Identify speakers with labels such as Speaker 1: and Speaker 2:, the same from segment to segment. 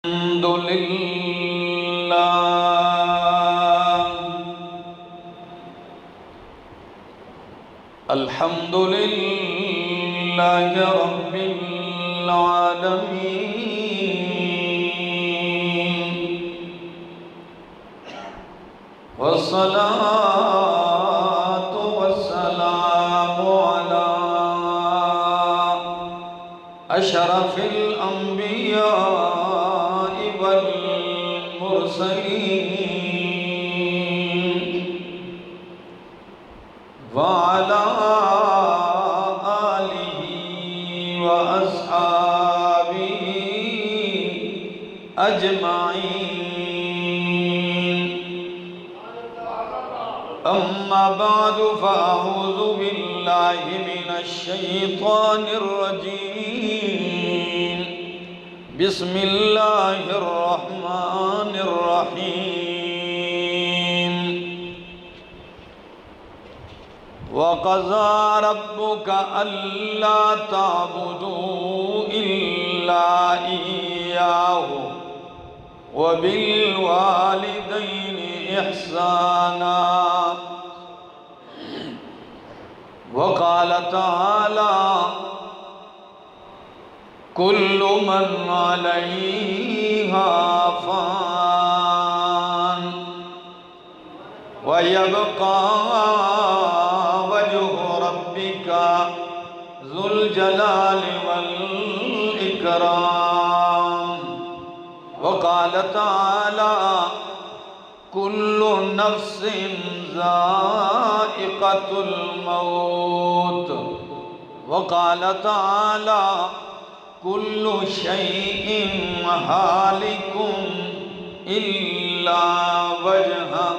Speaker 1: الحمد لله الحمد لله رب العالمين والصلاة والسلام على أشرف الأنبياء والمرسلين وعلى آله وأصحابه أجمعين أما بعد فأعوذ بالله من الشيطان الرجيم بسم الله الرحمن الرحيم وقضى ربك ألا تعبدوا إلا إياه وبالوالدين إحسانا وقال تعالى كل من عليها فان ويبقى وجه ربك ذو الجلال والإكرام وقال تعالى كل نفس ذائقة الموت وقال تعالى كل شيء هالك إلا وجهه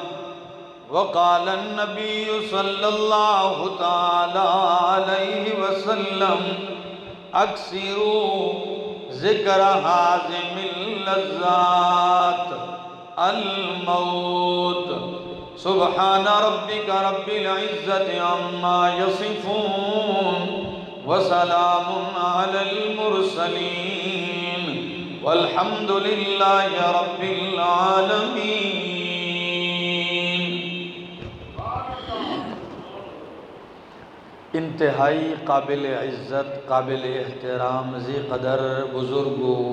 Speaker 1: وقال النبي صلى الله تعالى عليه وسلم أكثروا ذكر هازم اللذات الموت سبحان ربك رب العزة عما يصفون وسلام على المرسلين والحمد لله رب العالمين. انتہائی قابل عزت، قابل احترام، ذی قدر بزرگوں،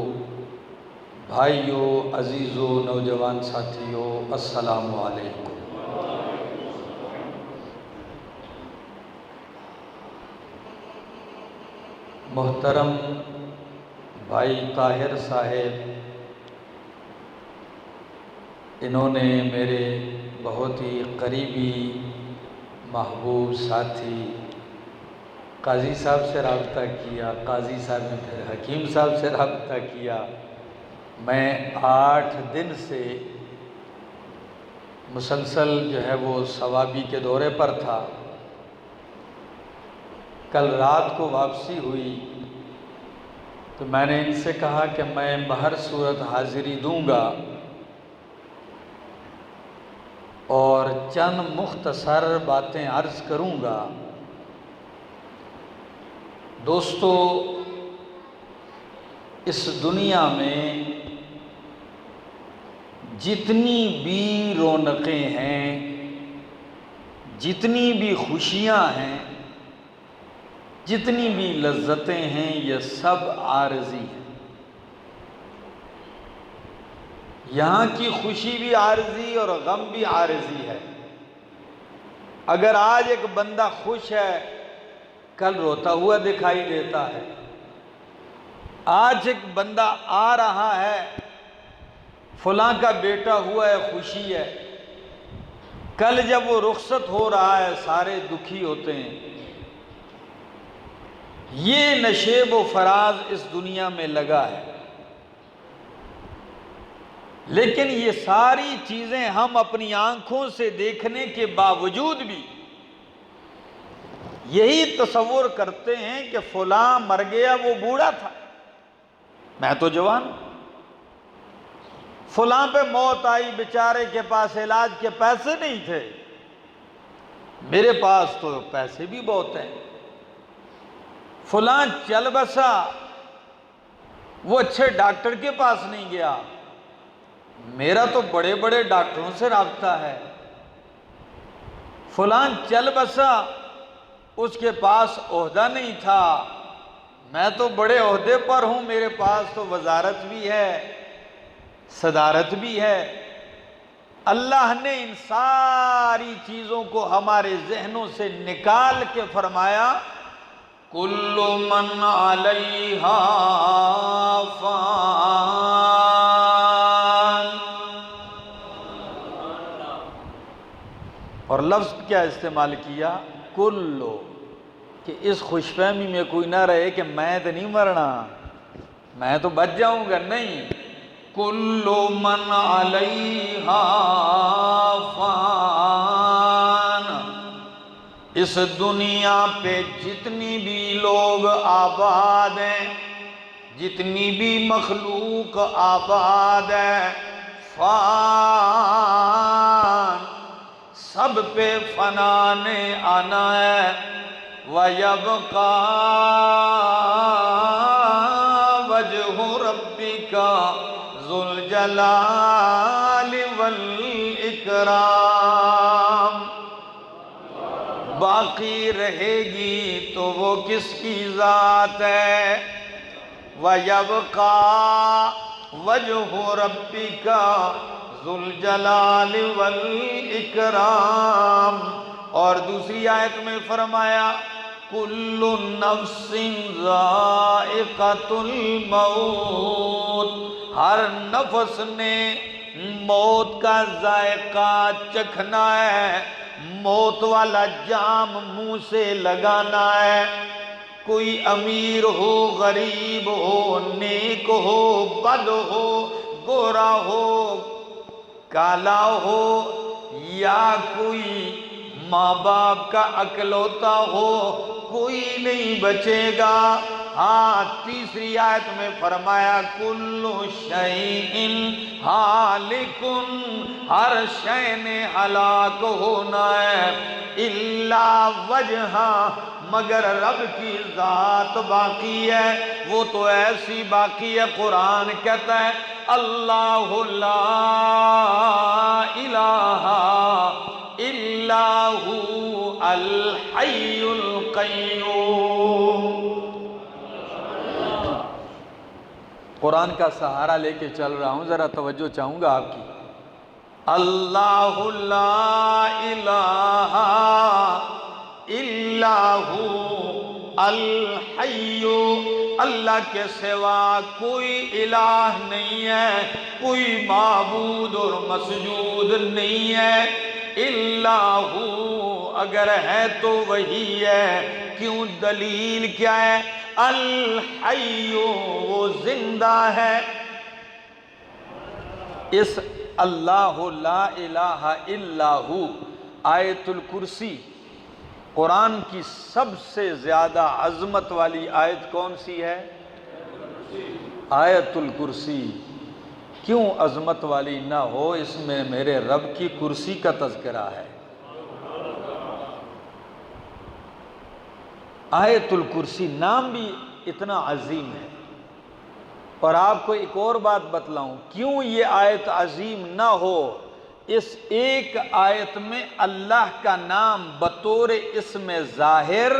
Speaker 1: بھائیوں، عزیزوں، نوجوان ساتھیوں، السلام علیکم. محترم بھائی طاہر صاحب، انہوں نے میرے بہت ہی قریبی محبوب ساتھی قاضی صاحب سے رابطہ کیا، قاضی صاحب نے پھر حکیم صاحب سے رابطہ کیا. میں 8 دن سے مسلسل جو ہے وہ ثوابی کے دورے پر تھا. کل رات کو واپسی ہوئی تو میں نے ان سے کہا کہ میں بہر صورت حاضری دوں گا اور چند مختصر باتیں عرض کروں گا. دوستو، اس دنیا میں جتنی بھی رونقیں ہیں، جتنی بھی خوشیاں ہیں، جتنی بھی لذتیں ہیں، یہ سب عارضی ہیں. یہاں کی خوشی بھی عارضی اور غم بھی عارضی ہے. اگر آج ایک بندہ خوش ہے، کل روتا ہوا دکھائی دیتا ہے. آج ایک بندہ آ رہا ہے، فلاں کا بیٹا ہوا ہے، خوشی ہے. کل جب وہ رخصت ہو رہا ہے، سارے دکھی ہوتے ہیں. یہ نشیب و فراز اس دنیا میں لگا ہے. لیکن یہ ساری چیزیں ہم اپنی آنکھوں سے دیکھنے کے باوجود بھی یہی تصور کرتے ہیں کہ فلاں مر گیا، وہ بوڑھا تھا، میں تو جوان. فلاں پہ موت آئی، بیچارے کے پاس علاج کے پیسے نہیں تھے، میرے پاس تو پیسے بھی بہت ہیں. فلاں چل بسا، وہ اچھے ڈاکٹر کے پاس نہیں گیا، میرا تو بڑے بڑے ڈاکٹروں سے رابطہ ہے، فلان چل بسا اس کے پاس عہدہ نہیں تھا، میں تو بڑے عہدے پر ہوں، میرے پاس تو وزارت بھی ہے، صدارت بھی ہے۔ اللہ نے ان ساری چیزوں کو ہمارے ذہنوں سے نکال کے فرمایا کل من علیہا فان۔ اور لفظ کیا استعمال کیا؟ کلو، کہ اس خوش فہمی میں کوئی نہ رہے کہ میں تو نہیں مرنا، میں تو بچ جاؤں گا، نہیں، کل من علیہا فان، اس دنیا پہ جتنی بھی لوگ آباد ہیں، جتنی بھی مخلوق آباد ہے، فان، سب پہ فنا نے آنا ہے، وَيَبْقَى وَجْهُ رَبِّكَ ذُو الْجَلَالِ وَالْإِكْرَامِ، باقی رہے گی تو وہ کس کی ذات ہے؟ وَيَبْقَى وَجْهُ رَبِّكَ ذُو الْجَلَالِ وَالْإِكْرَامِ۔ اور دوسری آیت میں فرمایا کُلُّ نَفْسٍ ذَائِقَةُ الْمَوْتِ، ہر نفس نے موت کا ذائقہ چکھنا ہے، موت والا جام منہ سے لگانا ہے، کوئی امیر ہو، غریب ہو، نیک ہو، بد ہو، گورا ہو، کالا ہو، یا کوئی ماں باپ کا اکلوتا ہو، کوئی نہیں بچے گا۔ ہاں، تیسری آیت میں فرمایا کل شیء ہالک، ہر شے نے ہلاک ہونا ہے، الا وجہہ، مگر رب کی ذات باقی ہے، وہ تو ایسی باقی ہے، قرآن کہتا ہے اللہ لا الہ الا ہو الحی القیوم۔ قرآن کا سہارا لے کے چل رہا ہوں، ذرا توجہ چاہوں گا آپ کی۔ اللہ لا الہ الا ہو الحی، اللہ کے سوا کوئی الہ نہیں ہے، کوئی معبود اور مسجود نہیں ہے، الا ہو، اگر ہے تو وہی ہے، کیوں؟ دلیل کیا ہے؟ الحی، وہ زندہ ہے۔ اس اللہ لا الہ الا ہو آیت الکرسی قرآن کی سب سے زیادہ عظمت والی آیت کون سی ہے؟ آیت الکرسی۔ کیوں عظمت والی نہ ہو؟ اس میں میرے رب کی کرسی کا تذکرہ ہے۔ آیت الکرسی نام بھی اتنا عظیم ہے۔ اور آپ کو ایک اور بات بتلاؤں کیوں یہ آیت عظیم نہ ہو۔ اس ایک آیت میں اللہ کا نام بطور اسم ظاہر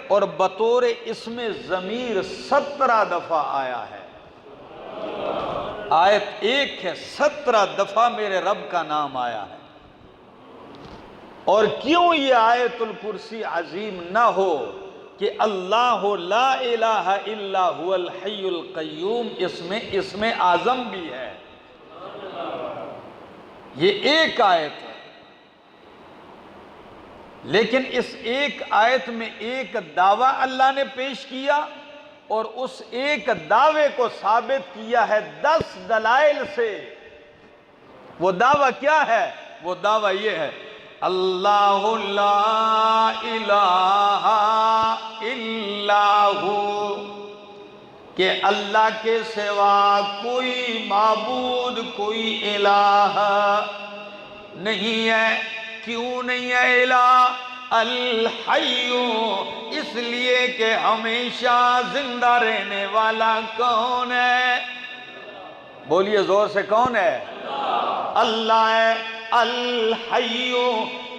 Speaker 1: اور بطور اسم ضمیر 17 دفعہ آیا ہے۔ آیت ایک ہے، 17 دفعہ میرے رب کا نام آیا ہے۔ اور کیوں یہ آیت الکرسی عظیم نہ ہو کہ اللہ لا الہ الا هو الحی القیوم، اس میں اسم اعظم بھی ہے۔ یہ ایک آیت ہے، لیکن اس ایک آیت میں ایک دعویٰ اللہ نے پیش کیا اور اس ایک دعوے کو ثابت کیا ہے 10 دلائل سے۔ وہ دعویٰ کیا ہے؟ وہ دعویٰ یہ ہے اللہ لا الہ الا ہو، کہ اللہ کے سوا کوئی معبود، کوئی الہ نہیں ہے۔ کیوں نہیں ہے الہ؟ الحی، اس لیے کہ ہمیشہ زندہ رہنے والا کون ہے؟ بولیے زور سے، کون ہے؟ اللہ ہے الحی۔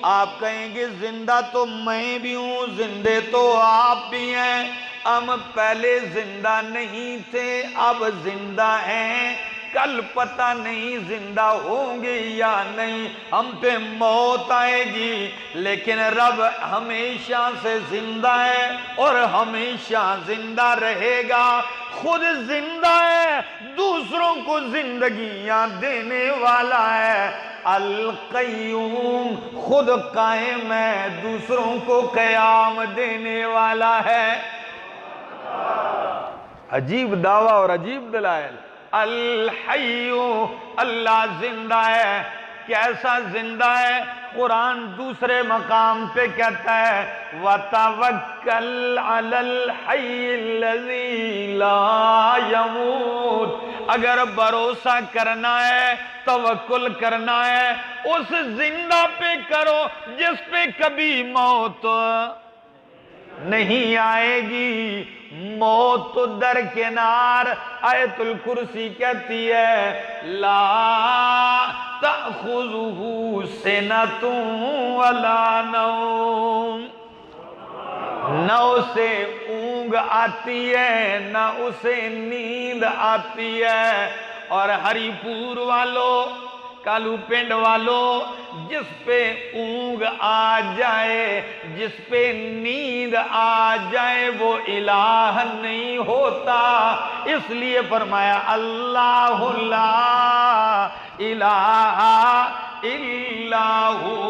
Speaker 1: آپ کہیں گے زندہ تو میں بھی ہوں، زندے تو آپ بھی ہیں، ہم پہلے زندہ نہیں تھے اب زندہ ہیں، کل پتہ نہیں زندہ ہوں گے یا نہیں، ہم پہ موت آئے گی، لیکن رب ہمیشہ سے زندہ ہے اور ہمیشہ زندہ رہے گا، خود زندہ ہے، دوسروں کو زندگیاں دینے والا ہے، القیوم، خود قائم ہے، دوسروں کو قیام دینے والا ہے۔ عجیب دعویٰ اور عجیب دلائل۔ الحی، اللہ زندہ ہے، کیسا زندہ ہے؟ قرآن دوسرے مقام پہ کہتا ہے وَتَوَكَّلْ عَلَى الْحَيِّ الَّذِي لَا يَمُوتُ، اگر بھروسہ کرنا ہے، توکل کرنا ہے، اس زندہ پہ کرو جس پہ کبھی موت نہیں آئے گی، موت تو درکنار۔ آیت الکرسی کہتی ہے لا تأخذہ سنۃ ولا نوم، نہ اسے اونگ آتی ہے نہ اسے نیند آتی ہے، اور ہری پور والوں، کالو پنڈ والوں، جس پہ اونگ آ جائے، جس پہ نیند آ جائے، وہ الہ نہیں ہوتا، اس لیے فرمایا اللہ لا الہ الا ہو۔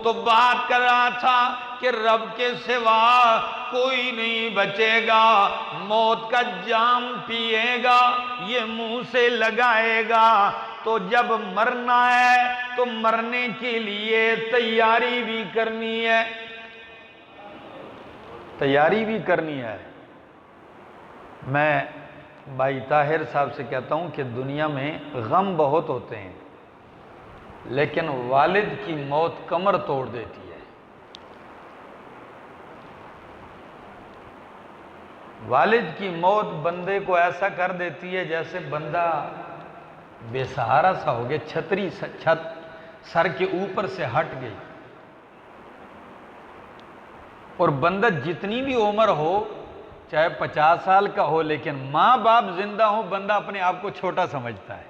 Speaker 1: تو بات کر رہا تھا کہ رب کے سوا کوئی نہیں بچے گا، موت کا جام پیے گا، یہ منہ سے لگائے گا، تو جب مرنا ہے تو مرنے کے لیے تیاری بھی کرنی ہے، تیاری بھی کرنی ہے۔ میں بھائی طاہر صاحب سے کہتا ہوں کہ دنیا میں غم بہت ہوتے ہیں، لیکن والد کی موت کمر توڑ دیتی ہے۔ والد کی موت بندے کو ایسا کر دیتی ہے جیسے بندہ بے سہارا سا ہو گیا، چھتری چھت سر کے اوپر سے ہٹ گئی، اور بندہ جتنی بھی عمر ہو، چاہے 50 سال کا ہو، لیکن ماں باپ زندہ ہو، بندہ اپنے آپ کو چھوٹا سمجھتا ہے،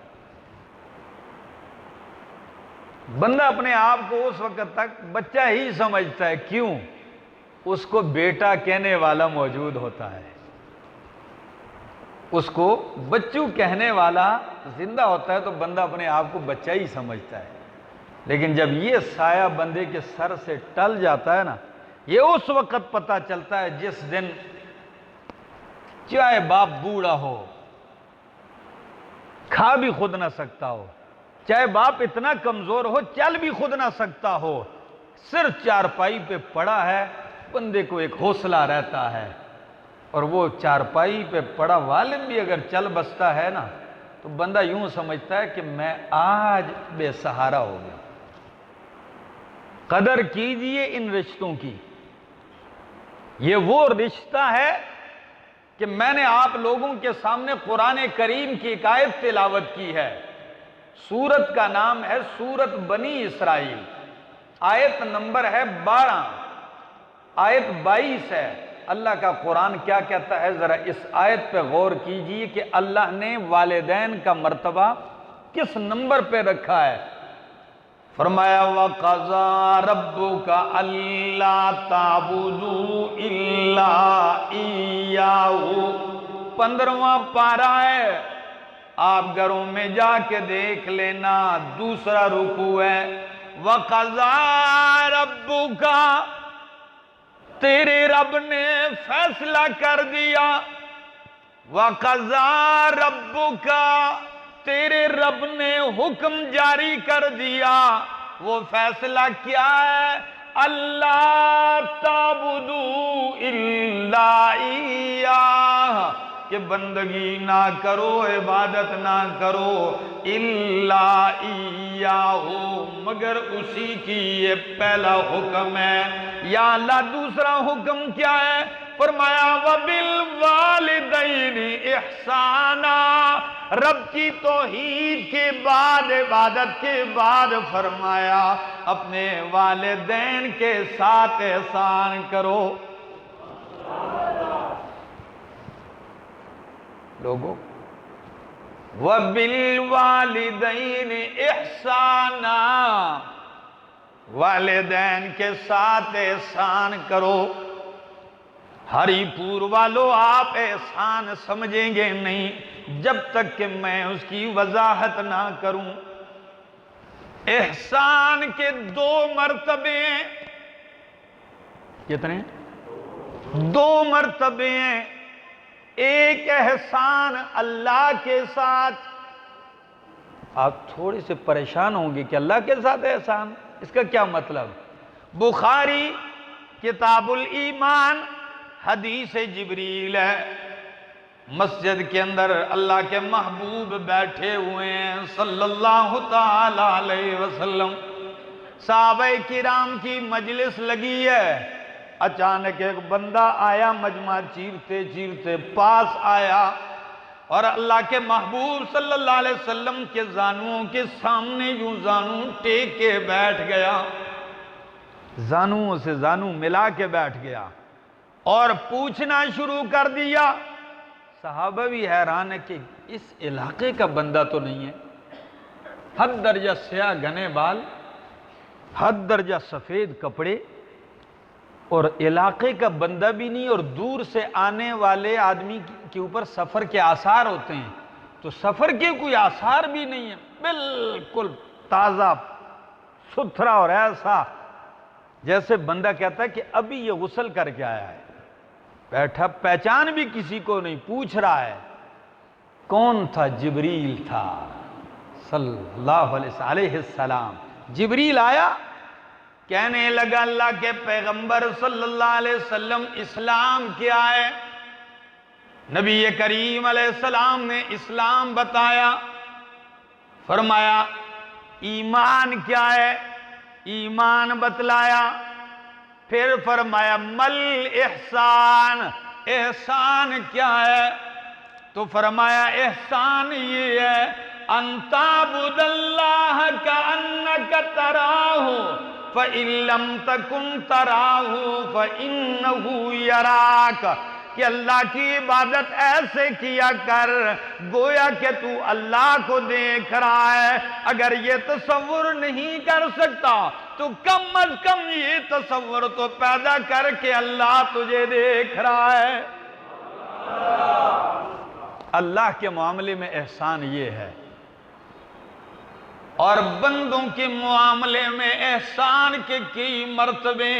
Speaker 1: بندہ اپنے آپ کو اس وقت تک بچہ ہی سمجھتا ہے۔ کیوں؟ اس کو بیٹا کہنے والا موجود ہوتا ہے، اس کو بچوں کہنے والا زندہ ہوتا ہے، تو بندہ اپنے آپ کو بچہ ہی سمجھتا ہے، لیکن جب یہ سایہ بندے کے سر سے ٹل جاتا ہے نا، یہ اس وقت پتہ چلتا ہے جس دن چاہے باپ بوڑھا ہو، کھا بھی خود نہ سکتا ہو، چاہے باپ اتنا کمزور ہو چل بھی خود نہ سکتا ہو، صرف چارپائی پہ پڑا ہے، بندے کو ایک حوصلہ رہتا ہے، اور وہ چارپائی پہ پڑا والد بھی اگر چل بستا ہے نا، تو بندہ یوں سمجھتا ہے کہ میں آج بے سہارا ہو گیا۔ قدر کیجئے ان رشتوں کی، یہ وہ رشتہ ہے کہ میں نے آپ لوگوں کے سامنے قرآن کریم کی ایک آیت تلاوت کی ہے، سورت کا نام ہے سورت بنی اسرائیل، آیت نمبر ہے 12، آیت 22 ہے۔ اللہ کا قرآن کیا کہتا ہے، ذرا اس آیت پہ غور کیجئے کہ اللہ نے والدین کا مرتبہ کس نمبر پہ رکھا ہے۔ فرمایا وَقَضَىٰ رَبُّكَ أَلَّا تَعْبُدُوا إِلَّا إِيَّاهُ، 15واں پارہ ہے، آپ گھروں میں جا کے دیکھ لینا، دوسرا رکوع ہے۔ وَقَضَىٰ رَبُّكَ، تیرے رب نے فیصلہ کر دیا، وَقَضَىٰ رَبُّكَ، تیرے رب نے حکم جاری کر دیا، وہ فیصلہ کیا ہے؟ اللہ تعبدوا الا ایاہ، کہ بندگی نہ کرو، عبادت نہ کرو الا ایاہو، مگر اسی کی، یہ پہلا حکم ہے۔ یا اللہ دوسرا حکم کیا ہے؟ فرمایا وَبِالْوَالِدَيْنِ إِحْسَانًا، رب کی توحید کے بعد، عبادت کے بعد فرمایا اپنے والدین کے ساتھ احسان کرو۔ لوگوں وَبِالْوَالِدَيْنِ إِحْسَانًا، والدین کے ساتھ احسان کرو۔ ہری پور والو آپ احسان سمجھیں گے نہیں جب تک کہ میں اس کی وضاحت نہ کروں۔ احسان کے دو مرتبے ہیں۔ کتنے؟ دو مرتبے ہیں۔ ایک احسان اللہ کے ساتھ۔ آپ تھوڑے سے پریشان ہوں گے کہ اللہ کے ساتھ احسان، اس کا کیا مطلب؟ بخاری کتاب الایمان حدیث جبریل ہے، مسجد کے اندر اللہ کے محبوب بیٹھے ہوئے ہیں صلی اللہ تعالی علیہ وسلم، صحابہ کرام کی مجلس لگی ہے، اچانک ایک بندہ آیا، مجمع چیرتے چیرتے پاس آیا اور اللہ کے محبوب صلی اللہ علیہ وسلم کے زانوؤں کے سامنے یوں زانو ٹیک کے بیٹھ گیا، زانوؤں سے زانو ملا کے بیٹھ گیا اور پوچھنا شروع کر دیا۔ صحابہ بھی حیران ہے کہ اس علاقے کا بندہ تو نہیں ہے، حد درجہ سیاہ گھنے بال، حد درجہ سفید کپڑے، اور علاقے کا بندہ بھی نہیں، اور دور سے آنے والے آدمی کے اوپر سفر کے آثار ہوتے ہیں، تو سفر کے کوئی آثار بھی نہیں ہے، بالکل تازہ ستھرا اور ایسا جیسے بندہ کہتا ہے کہ ابھی یہ غسل کر کے آیا ہے، بیٹھا، پہچان بھی کسی کو نہیں، پوچھ رہا ہے کون تھا؟ جبریل تھا صلی اللہ علیہ السلام۔ جبریل آیا، کہنے لگا اللہ کے پیغمبر صلی اللہ علیہ وسلم اسلام کیا ہے؟ نبی کریم علیہ السلام نے اسلام بتایا، فرمایا ایمان کیا ہے؟ ایمان بتلایا، پھر فرمایا مل احسان، احسان کیا ہے؟ تو فرمایا احسان یہ ہے ان تعبد اللہ کأنک تراہ فإن لم تکن تراہ فإنہ یراک، کہ اللہ کی عبادت ایسے کیا کر گویا کہ تو اللہ کو دیکھ رہا ہے۔ اگر یہ تصور نہیں کر سکتا تو کم از کم یہ تصور تو پیدا کر کے اللہ تجھے دیکھ رہا ہے۔ اللہ کے معاملے میں احسان یہ ہے، اور بندوں کے معاملے میں احسان کے کئی مرتبے،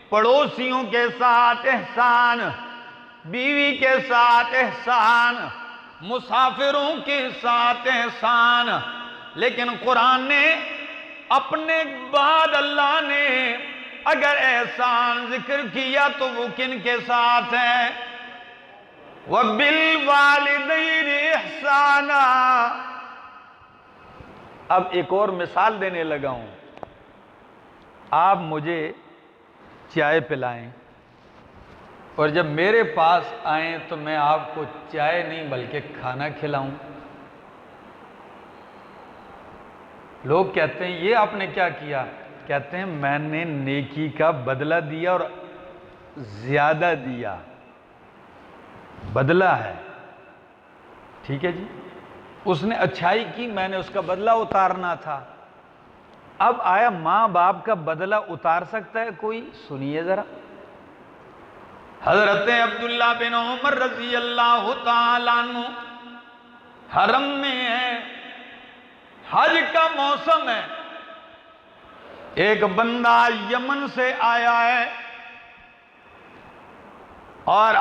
Speaker 1: پڑوسیوں کے ساتھ احسان، بیوی کے ساتھ احسان، مسافروں کے ساتھ احسان، لیکن قرآن نے اپنے بعد اللہ نے اگر احسان ذکر کیا تو وہ کن کے ساتھ ہے؟ وَبِالْوَالِدَيْنِ إِحْسَانًا۔ اب ایک اور مثال دینے لگا ہوں، آپ مجھے چائے پلائیں اور جب میرے پاس آئیں تو میں آپ کو چائے نہیں بلکہ کھانا کھلاؤں۔ لوگ کہتے ہیں یہ آپ نے کیا کیا؟ کہتے ہیں میں نے نیکی کا بدلہ دیا اور زیادہ دیا، بدلہ ہے، ٹھیک ہے جی، اس نے اچھائی کی، میں نے اس کا بدلہ اتارنا تھا۔ اب آیا ماں باپ کا بدلہ اتار سکتا ہے کوئی؟ سنیے ذرا، حضرت عبداللہ بن عمر رضی اللہ تعالیٰ عنہ حرم میں ہے، حج کا موسم ہے، ایک بندہ یمن سے آیا ہے اور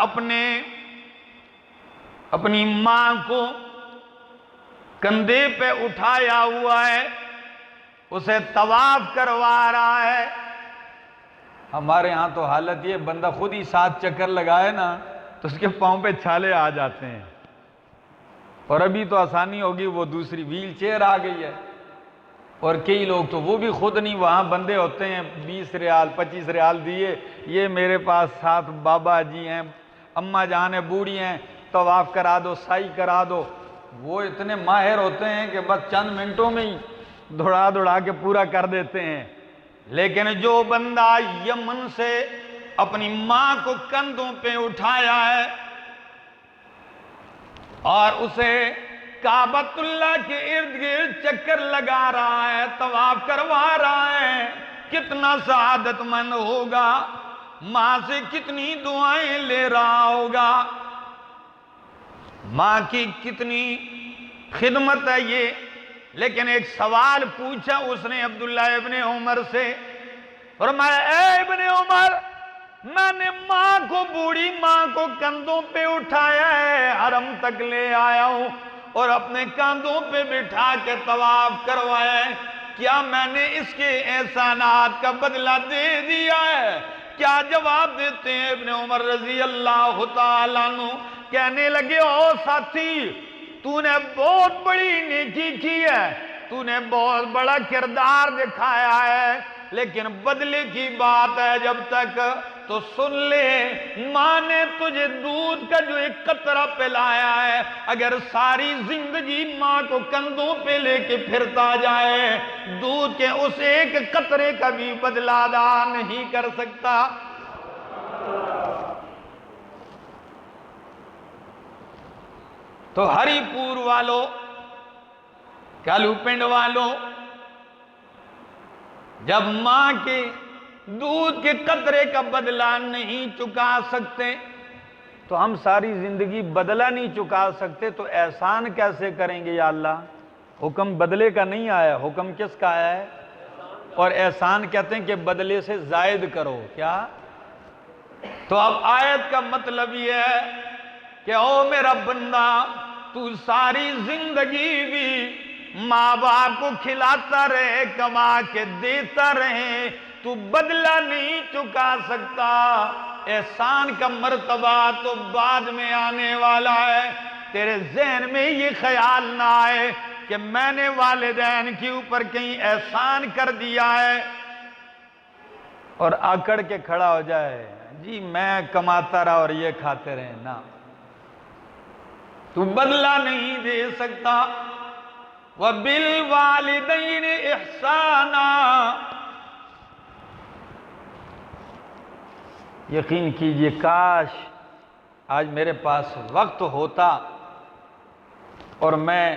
Speaker 1: اپنی ماں کو کندھے پہ اٹھایا ہوا ہے، اسے طواف کروا رہا ہے۔ ہمارے ہاں تو حالت یہ بندہ خود ہی 7 چکر لگائے نا تو اس کے پاؤں پہ چھالے آ جاتے ہیں. اور ابھی تو آسانی ہوگی، وہ دوسری ویل چیئر آ گئی ہے. اور کئی لوگ تو وہ بھی خود نہیں، وہاں بندے ہوتے ہیں 20 ریال 25 ریال دیے، یہ میرے پاس 7 بابا جی ہیں، اماں جان ہیں، بوڑھی ہیں، طواف کرا دو، سائی کرا دو. وہ اتنے ماہر ہوتے ہیں کہ بس چند منٹوں میں ہی دوڑا کے پورا کر دیتے ہیں. لیکن جو بندہ یمن سے اپنی ماں کو کندھوں پہ اٹھایا ہے اور اسے کعبۃ اللہ کے ارد گرد چکر لگا رہا ہے، طواف کروا رہا ہے، کتنا سعادت مند ہوگا، ماں سے کتنی دعائیں لے رہا ہوگا، ماں کی کتنی خدمت ہے یہ. لیکن ایک سوال پوچھا اس نے عبداللہ ابن عمر سے، فرمایا اے ابن عمر، میں نے ماں کو، بوڑھی ماں کو کندھوں پہ اٹھایا ہے، حرم تک لے آیا ہوں اور اپنے کاندھوں پہ بٹھا کے طواف کروایا ہے، کیا میں نے اس کے احسانات کا بدلہ دے دیا ہے؟ کیا جواب دیتے ہیں ابن عمر رضی اللہ تعالیٰ عنہ؟ کہنے لگے او ساتھی، تو نے بہت بڑی نیکی کی ہے، تو نے بہت بڑا کردار دکھایا ہے، لیکن بدلے کی بات ہے جب تک تو سن لے، ماں نے تجھے دودھ کا جو ایک قطرہ پلایا ہے، اگر ساری زندگی ماں کو کندھوں پہ لے کے پھرتا جائے، دودھ کے اس ایک قطرے کا بھی بدلہ ادا نہیں کر سکتا. تو ہری پور والوں، کالو پنڈ والوں، جب ماں کے دودھ کے قطرے کا بدلہ نہیں چکا سکتے تو ہم ساری زندگی بدلہ نہیں چکا سکتے تو احسان کیسے کریں گے یا اللہ؟ حکم بدلے کا نہیں آیا، حکم کس کا آیا ہے؟ اور احسان کہتے ہیں کہ بدلے سے زائد کرو. کیا؟ تو اب آیت کا مطلب یہ ہے کہ او میرا بندہ، تو ساری زندگی بھی ماں باپ کو کھلاتا رہے، کما کے دیتا رہے، تو بدلہ نہیں چکا سکتا. احسان کا مرتبہ تو بعد میں آنے والا ہے. تیرے ذہن میں یہ خیال نہ آئے کہ میں نے والدین کے اوپر کہیں احسان کر دیا ہے اور آکڑ کے کھڑا ہو جائے، جی میں کماتا رہا اور یہ کھاتے رہے. نہ، تو بدلہ نہیں دے سکتا. وَبِالْوَالِدَيْنِ إِحْسَانًا. یقین کیجئے کاش آج میرے پاس وقت ہوتا اور میں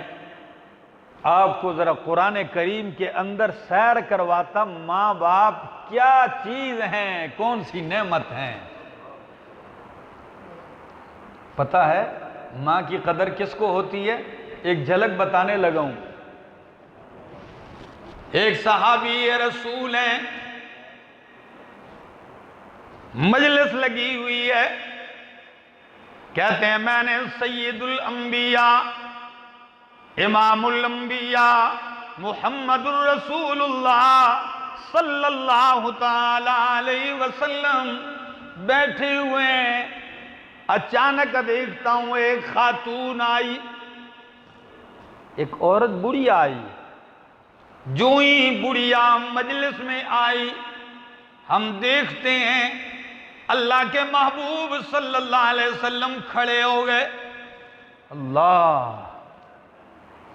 Speaker 1: آپ کو ذرا قرآن کریم کے اندر سیر کرواتا، ماں باپ کیا چیز ہیں، کون سی نعمت ہیں. پتہ ہے ماں کی قدر کس کو ہوتی ہے؟ ایک جھلک بتانے لگا ہوں. ایک صحابی رسول ہیں، مجلس لگی ہوئی ہے، کہتے ہیں میں نے سید الانبیاء، امام الانبیاء، محمد الرسول اللہ صلی اللہ تعالی علیہ وسلم بیٹھے ہوئے ہیں. اچانک دیکھتا ہوں ایک خاتون آئی، ایک عورت بڑھیا آئی. جو ہی بڑھیا مجلس میں آئی، ہم دیکھتے ہیں اللہ کے محبوب صلی اللہ علیہ وسلم کھڑے ہو گئے.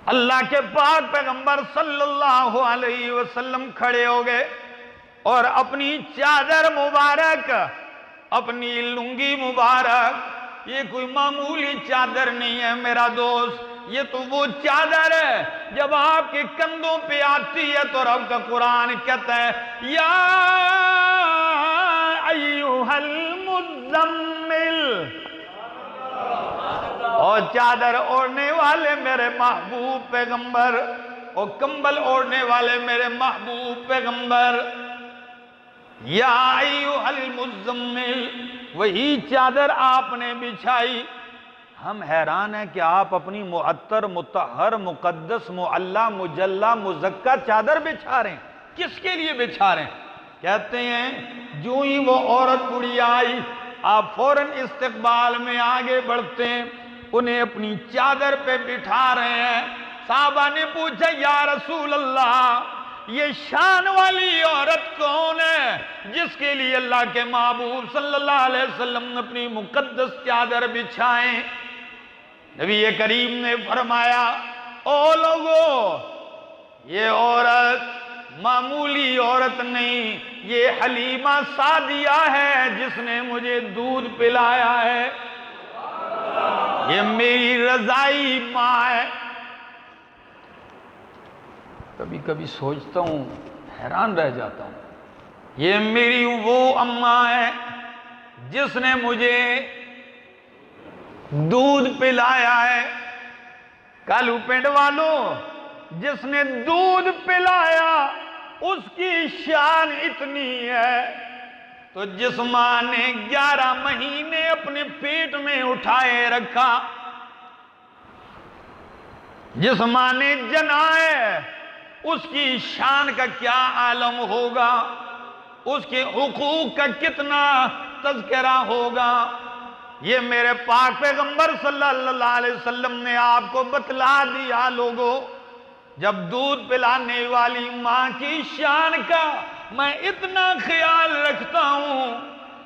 Speaker 1: اللہ کے پاک پیغمبر صلی اللہ علیہ وسلم کھڑے ہو گئے اور اپنی چادر مبارک، اپنی لنگی مبارک، یہ کوئی معمولی چادر نہیں ہے میرا دوست، یہ تو وہ چادر ہے جب آپ کے کندھوں پہ آتی ہے تو رب کا قرآن کہتا ہے یا ایھا المزمل، اور چادر اوڑھنے والے میرے محبوب پیغمبر، اور کمبل اوڑھنے والے میرے محبوب پیغمبر، یا ایھا المزمل، وہی چادر آپ نے بچھائی. ہم حیران ہیں کہ آپ اپنی معطر، مطہر، مقدس، معلی، مجلی، مزکہ چادر بچھا رہے ہیں. کس کے لیے بچھا رہے ہیں؟ کہتے ہیں جو ہی وہ عورت بڑی آئی، آپ فوراً استقبال میں آگے بڑھتے ہیں، انہیں اپنی چادر پہ بٹھا رہے ہیں۔ صحابہ نے پوچھا یا رسول اللہ، یہ شان والی عورت کون ہے جس کے لیے اللہ کے محبوب صلی اللہ علیہ وسلم نے اپنی مقدس چادر بچھائیں؟ نبی کریم نے فرمایا، او لوگو، یہ عورت معمولی عورت نہیں، یہ حلیمہ سعدیہ ہے جس نے مجھے دودھ پلایا ہے، یہ میری رضائی ماں ہے۔ کبھی کبھی سوچتا ہوں، حیران رہ جاتا ہوں، یہ میری وہ اماں ہے جس نے مجھے دودھ پلایا ہے۔ کالو پنڈ والوں، جس نے دودھ پلایا اس کی شان اتنی ہے، تو جس ماں نے 11 مہینے اپنے پیٹ میں اٹھائے رکھا، جس ماں نے جنا ہے، اس کی شان کا کیا عالم ہوگا، اس کے حقوق کا کتنا تذکرہ ہوگا۔ یہ میرے پاک پیغمبر صلی اللہ علیہ وسلم نے آپ کو بتلا دیا۔ لوگو، جب دودھ پلانے والی ماں کی شان کا میں اتنا خیال رکھتا ہوں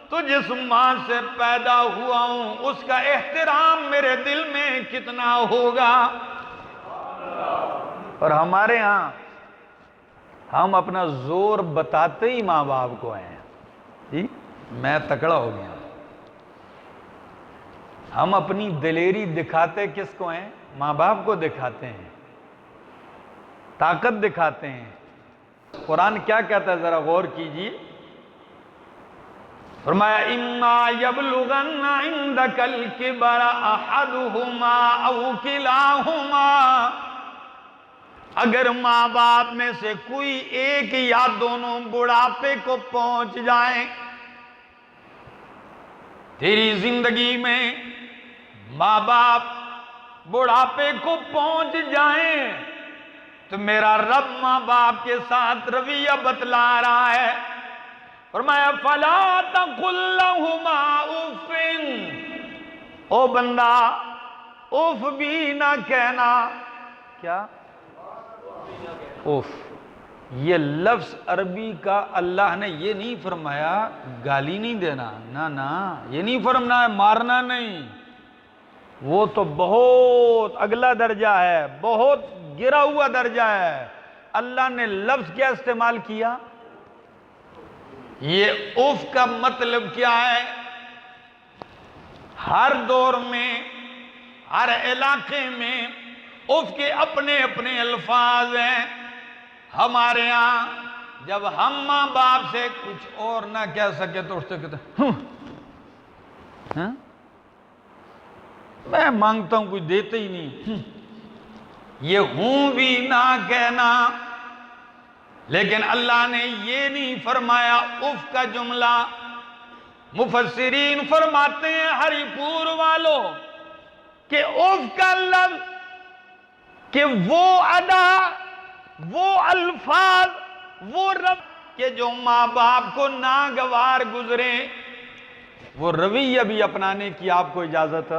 Speaker 1: تو جس ماں سے پیدا ہوا ہوں اس کا احترام میرے دل میں کتنا ہوگا۔ اور ہمارے ہاں ہم اپنا زور بتاتے ہی ماں باپ کو ہیں، جی میں تکڑا ہو گیا۔ ہم اپنی دلیری دکھاتے کس کو ہیں؟ ماں باپ کو دکھاتے ہیں، طاقت دکھاتے ہیں۔ قرآن کیا کہتا ہے ذرا غور کیجیے۔ فرمایا اِمَّا يَبْلُغَنَّ عِندَكَ الْكِبَرَ أَحَدُهُمَا أَوْ كِلَاهُمَا، اگر ماں باپ میں سے کوئی ایک یا دونوں بڑھاپے کو پہنچ جائیں، تیری زندگی میں ماں باپ بڑھاپے کو پہنچ جائیں، تو میرا رب ماں باپ کے ساتھ رویہ بتلا رہا ہے۔ فرمایا فَلَا تَقُلْ لَهُمَا اُفٍّ، او بندہ اف بھی نہ کہنا۔ کیا؟ اف۔ یہ لفظ عربی کا اللہ نے یہ نہیں فرمایا گالی نہیں دینا، نہ یہ نہیں فرمایا مارنا نہیں، وہ تو بہت اگلا درجہ ہے، بہت گرا ہوا درجہ ہے۔ اللہ نے لفظ کیا استعمال کیا؟ یہ اف کا مطلب کیا ہے؟ ہر دور میں، ہر علاقے میں اف کے اپنے اپنے الفاظ ہیں۔ ہمارے ہاں جب ہم ماں باپ سے کچھ اور نہ کہہ سکے تو اٹھتے کہتے ہیں، میں مانگتا ہوں کوئی دیتے ہی نہیں، یہ ہوں بھی نہ کہنا۔ لیکن اللہ نے یہ نہیں فرمایا اف کا جملہ۔ مفسرین فرماتے ہیں ہری پور والوں کہ اف کا لفظ، کہ وہ ادا، وہ الفاظ، وہ رب کہ جو ماں باپ کو ناگوار گزرے، وہ رویہ بھی اپنانے کی آپ کو اجازت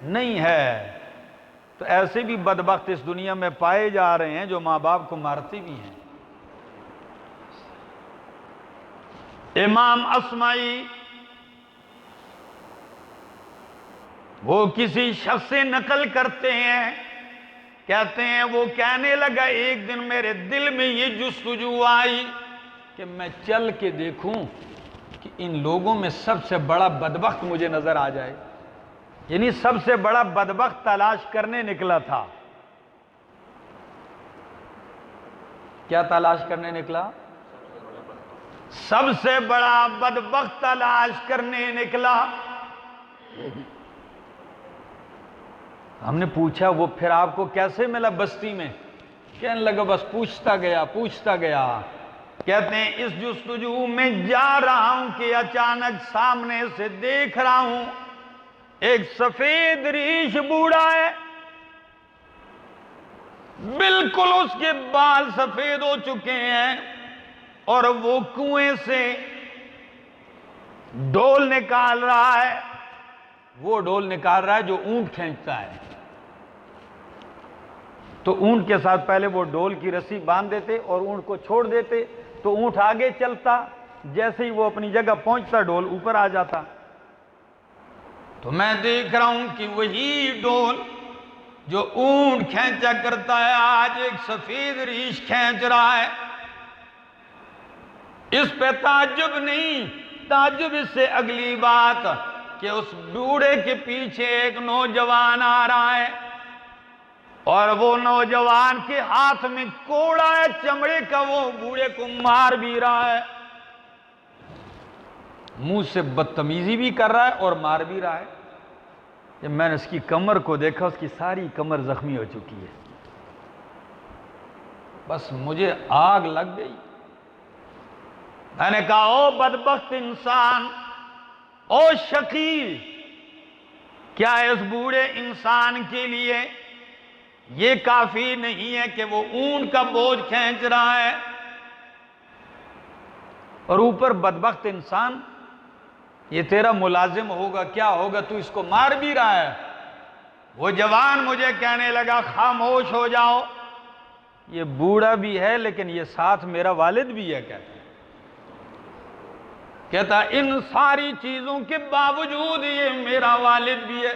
Speaker 1: نہیں ہے۔ تو ایسے بھی بدبخت اس دنیا میں پائے جا رہے ہیں جو ماں باپ کو مارتے بھی ہیں۔ امام اصمعی وہ کسی شخص سے نقل کرتے ہیں، کہتے ہیں وہ کہنے لگا ایک دن میرے دل میں یہ جستجو آئی کہ میں چل کے دیکھوں کہ ان لوگوں میں سب سے بڑا بدبخت مجھے نظر آ جائے، یعنی سب سے بڑا بدبخت تلاش کرنے نکلا تھا۔ کیا تلاش کرنے نکلا؟ سب سے بڑا بدبخت تلاش کرنے نکلا۔ ہم نے پوچھا وہ پھر آپ کو کیسے ملا بستی میں؟ کہنے لگا بس پوچھتا گیا۔ کہتے ہیں اس جستجو میں جا رہا ہوں کہ اچانک سامنے سے دیکھ رہا ہوں ایک سفید ریش بوڑھا ہے، بالکل اس کے بال سفید ہو چکے ہیں، اور وہ کنویں سے ڈول نکال رہا ہے، وہ ڈول نکال رہا ہے جو اونٹ کھینچتا ہے. تو اونٹ کے ساتھ پہلے وہ ڈول کی رسی باندھ دیتے اور اونٹ کو چھوڑ دیتے، تو اونٹ آگے چلتا، جیسے ہی وہ اپنی جگہ پہنچتا ڈول اوپر آ جاتا. تو میں دیکھ رہا ہوں کہ وہی ڈول جو اونٹ کھینچا کرتا ہے آج ایک سفید ریچھ کھینچ رہا ہے. اس پہ تعجب نہیں، تعجب اس سے اگلی بات کہ اس بوڑھے کے پیچھے ایک نوجوان آ رہا ہے، اور وہ نوجوان کے ہاتھ میں کوڑا ہے چمڑے کا، وہ بوڑھے کو مار بھی رہا ہے، منہ سے بدتمیزی بھی کر رہا ہے اور مار بھی رہا ہے. جب میں نے اس کی کمر کو دیکھا، اس کی ساری کمر زخمی ہو چکی ہے. بس مجھے آگ لگ گئی. میں نے کہا او بدبخت انسان، او شقی، کیا اس بوڑھے انسان کے لیے یہ کافی نہیں ہے کہ وہ اونٹ کا بوجھ کھینچ رہا ہے؟ اور اوپر بدبخت انسان، یہ تیرا ملازم ہوگا، کیا ہوگا، تو اس کو مار بھی رہا ہے. وہ جوان مجھے کہنے لگا خاموش ہو جاؤ، یہ بوڑھا بھی ہے لیکن یہ ساتھ میرا والد بھی ہے. کہتا ان ساری چیزوں کے باوجود یہ میرا والد بھی ہے.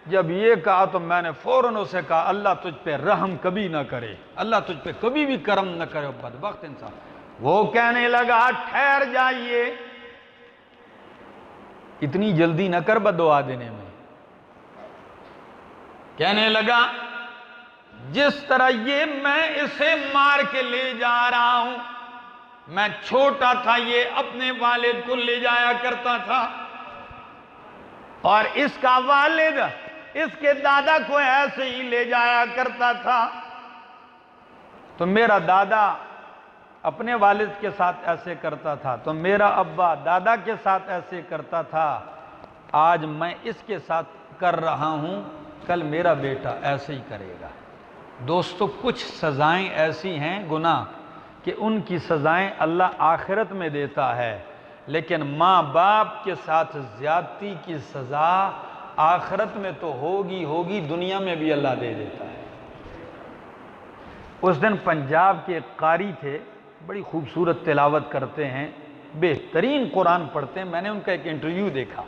Speaker 1: جب یہ کہا تو میں نے فوراً اسے کہا اللہ تجھ پہ رحم کبھی نہ کرے، اللہ تجھ پہ کبھی بھی کرم نہ کرے بدبخت انسان. وہ کہنے لگا ٹھہر جائیے، اتنی جلدی نہ کر بدعا دینے میں. کہنے لگا جس طرح یہ میں اسے مار کے لے جا رہا ہوں، میں چھوٹا تھا یہ اپنے والد کو لے جایا کرتا تھا، اور اس کا والد اس کے دادا کو ایسے ہی لے جایا کرتا تھا. تو میرا دادا اپنے والد کے ساتھ ایسے کرتا تھا، تو میرا ابا دادا کے ساتھ ایسے کرتا تھا. آج میں اس کے ساتھ کر رہا ہوں، کل میرا بیٹا ایسے ہی کرے گا. دوستو کچھ سزائیں ایسی ہیں گناہ کہ ان کی سزائیں اللہ آخرت میں دیتا ہے، لیکن ماں باپ کے ساتھ زیادتی کی سزا آخرت میں تو ہوگی، دنیا میں بھی اللہ دے دیتا ہے. اس دن پنجاب کے ایک قاری تھے، بڑی خوبصورت تلاوت کرتے ہیں، بہترین قرآن پڑھتے ہیں. میں نے ان کا ایک انٹرویو دیکھا،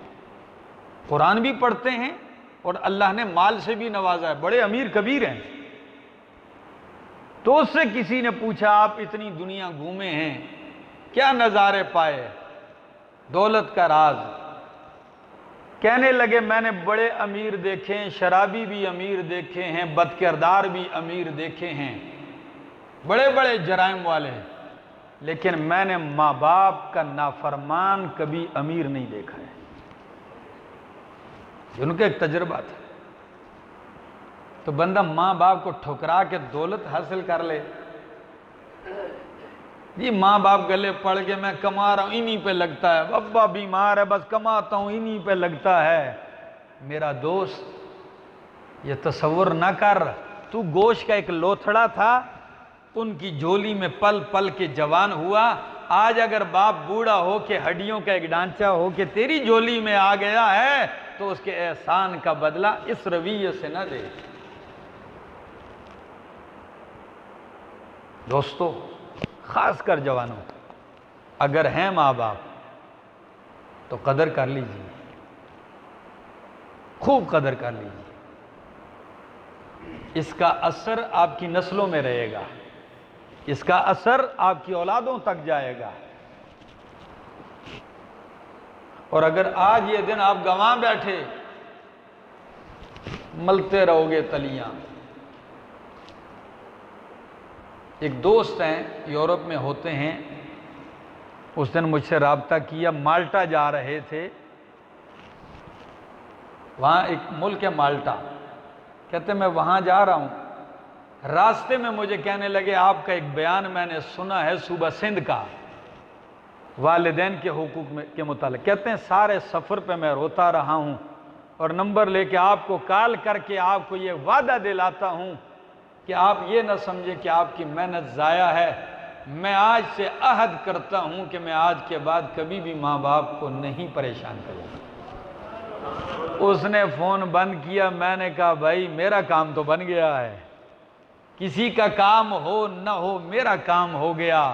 Speaker 1: قرآن بھی پڑھتے ہیں اور اللہ نے مال سے بھی نوازا ہے، بڑے امیر کبیر ہیں. تو اس سے کسی نے پوچھا آپ اتنی دنیا گھومے ہیں، کیا نظارے پائے، دولت کا راز؟ کہنے لگے میں نے بڑے امیر دیکھے ہیں، شرابی بھی امیر دیکھے ہیں، بد کردار بھی امیر دیکھے ہیں، بڑے بڑے جرائم والے، لیکن میں نے ماں باپ کا نافرمان کبھی امیر نہیں دیکھا ہے. ان کا ایک تجربہ تھا. تو بندہ ماں باپ کو ٹھکرا کے دولت حاصل کر لے، جی ماں باپ گلے پڑ کے میں کما رہا ہوں انہی پہ لگتا ہے، ابا بیمار ہے بس کماتا ہوں انہی پہ لگتا ہے. میرا دوست یہ تصور نہ کر، تو گوشت کا ایک لوتھڑا تھا، ان کی جھولی میں پل پل کے جوان ہوا. آج اگر باپ بوڑھا ہو کے ہڈیوں کا ایک ڈھانچہ ہو کے تیری جھولی میں آ گیا ہے تو اس کے احسان کا بدلہ اس رویے سے نہ دے. دوستو خاص کر جوانوں، اگر ہیں ماں باپ تو قدر کر لیجیے، خوب قدر کر لیجیے. اس کا اثر آپ کی نسلوں میں رہے گا، اس کا اثر آپ کی اولادوں تک جائے گا. اور اگر آج یہ دن آپ گنوا بیٹھے، ملتے رہو گے تلیاں. ایک دوست ہیں یورپ میں ہوتے ہیں، اس دن مجھ سے رابطہ کیا، مالٹا جا رہے تھے، وہاں ایک ملک ہے مالٹا، کہتے میں وہاں جا رہا ہوں، راستے میں مجھے کہنے لگے آپ کا ایک بیان میں نے سنا ہے صوبہ سندھ کا والدین کے حقوق کے متعلق. کہتے ہیں سارے سفر پہ میں روتا رہا ہوں اور نمبر لے کے آپ کو کال کر کے آپ کو یہ وعدہ دلاتا ہوں کہ آپ یہ نہ سمجھے کہ آپ کی محنت ضائع ہے. میں آج سے عہد کرتا ہوں کہ میں آج کے بعد کبھی بھی ماں باپ کو نہیں پریشان کروں گا۔ اس نے فون بند کیا، میں نے کہا بھائی میرا کام تو بن گیا ہے، کسی کا کام ہو نہ ہو میرا کام ہو گیا۔